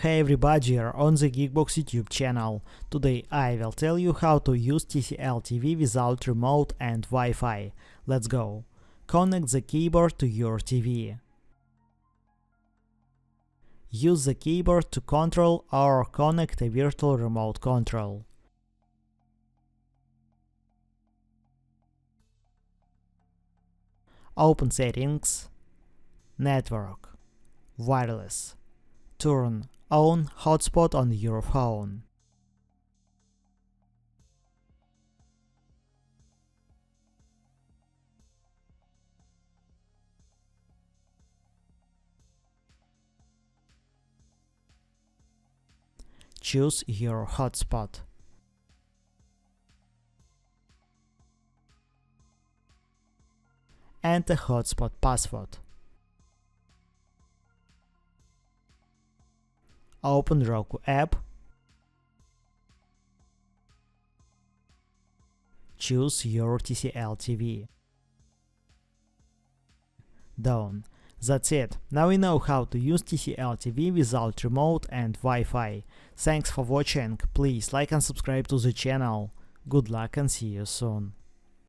Hey everybody, you're on the GeekBox YouTube channel. Today I will tell you how to use TCL TV without remote and Wi-Fi. Let's go. Connect the keyboard to your TV. Use the keyboard to control or connect a virtual remote control. Open Settings, Network, Wireless. Turn on hotspot on your phone. Choose your hotspot. Enter hotspot password. Open Roku app. Choose your TCL TV. Done. That's it. Now we know how to use TCL TV without remote and Wi-Fi. Thanks for watching. Please like and subscribe to the channel. Good luck and see you soon.